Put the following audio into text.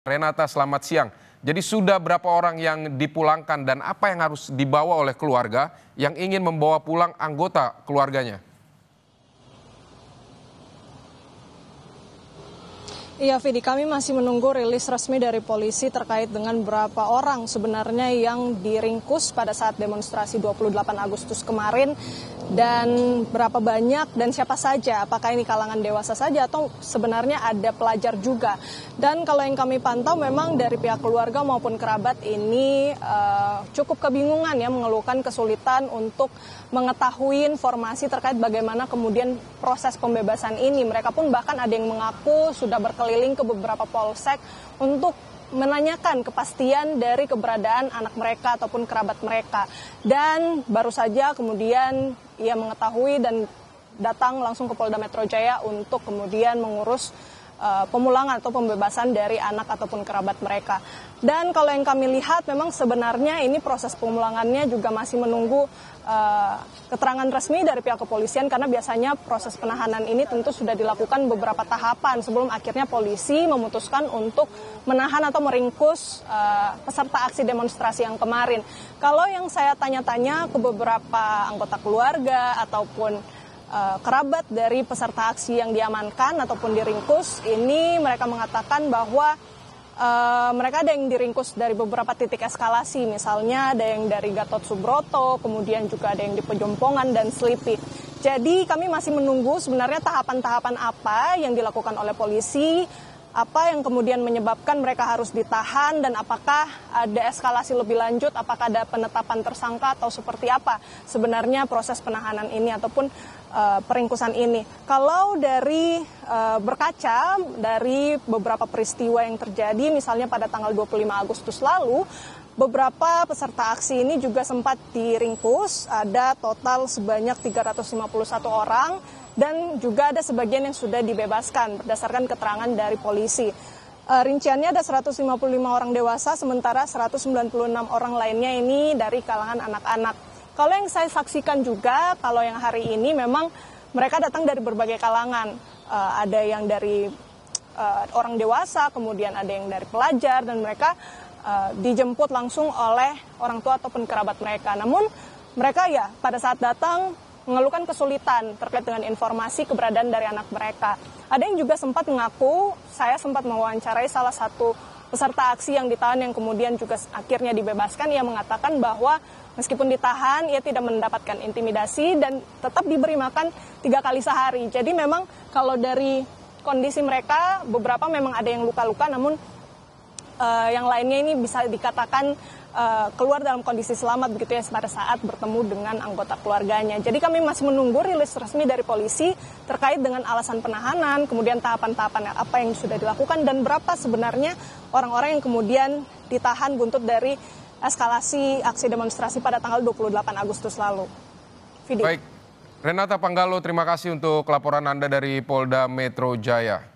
Renata, selamat siang. Jadi sudah berapa orang yang dipulangkan dan apa yang harus dibawa oleh keluarga yang ingin membawa pulang anggota keluarganya? Iya, Vidi, kami masih menunggu rilis resmi dari polisi terkait dengan berapa orang sebenarnya yang diringkus pada saat demonstrasi 28 Agustus kemarin dan berapa banyak dan siapa saja, apakah ini kalangan dewasa saja atau sebenarnya ada pelajar juga. Dan kalau yang kami pantau memang dari pihak keluarga maupun kerabat ini cukup kebingungan ya, mengeluhkan kesulitan untuk mengetahui informasi terkait bagaimana kemudian proses pembebasan ini. Mereka pun bahkan ada yang mengaku sudah berkeliling ke beberapa polsek untuk menanyakan kepastian dari keberadaan anak mereka ataupun kerabat mereka. Dan baru saja kemudian ia mengetahui dan datang langsung ke Polda Metro Jaya untuk kemudian mengurus pemulangan atau pembebasan dari anak ataupun kerabat mereka. Dan kalau yang kami lihat memang sebenarnya ini proses pemulangannya juga masih menunggu keterangan resmi dari pihak kepolisian, karena biasanya proses penahanan ini tentu sudah dilakukan beberapa tahapan sebelum akhirnya polisi memutuskan untuk menahan atau meringkus peserta aksi demonstrasi yang kemarin. Kalau yang saya tanya-tanya ke beberapa anggota keluarga ataupun kerabat dari peserta aksi yang diamankan ataupun diringkus, ini mereka mengatakan bahwa mereka ada yang diringkus dari beberapa titik eskalasi, misalnya ada yang dari Gatot Subroto, kemudian juga ada yang di Pejompongan dan Selipi. Jadi kami masih menunggu sebenarnya tahapan-tahapan apa yang dilakukan oleh polisi, apa yang kemudian menyebabkan mereka harus ditahan, dan apakah ada eskalasi lebih lanjut, apakah ada penetapan tersangka atau seperti apa sebenarnya proses penahanan ini ataupun peringkusan ini. Kalau dari berkaca dari beberapa peristiwa yang terjadi, misalnya pada tanggal 25 Agustus lalu, beberapa peserta aksi ini juga sempat diringkus, ada total sebanyak 351 orang, dan juga ada sebagian yang sudah dibebaskan berdasarkan keterangan dari polisi. Rinciannya ada 155 orang dewasa, sementara 196 orang lainnya ini dari kalangan anak-anak. Kalau yang saya saksikan juga, kalau yang hari ini memang mereka datang dari berbagai kalangan. Ada yang dari orang dewasa, kemudian ada yang dari pelajar, dan mereka dijemput langsung oleh orang tua ataupun kerabat mereka. Namun mereka ya pada saat datang mengeluhkan kesulitan terkait dengan informasi keberadaan dari anak mereka. Ada yang juga sempat mengaku, saya sempat mewawancarai salah satu peserta aksi yang ditahan yang kemudian juga akhirnya dibebaskan. Ia mengatakan bahwa meskipun ditahan, ia tidak mendapatkan intimidasi dan tetap diberi makan 3 kali sehari. Jadi memang kalau dari kondisi mereka, beberapa memang ada yang luka-luka, namun yang lainnya ini bisa dikatakan keluar dalam kondisi selamat begitu ya pada saat bertemu dengan anggota keluarganya. Jadi kami masih menunggu rilis resmi dari polisi terkait dengan alasan penahanan, kemudian tahapan-tahapan apa yang sudah dilakukan dan berapa sebenarnya orang-orang yang kemudian ditahan buntut dari eskalasi aksi demonstrasi pada tanggal 28 Agustus lalu. Baik, Renata Panggalo, terima kasih untuk laporan Anda dari Polda Metro Jaya.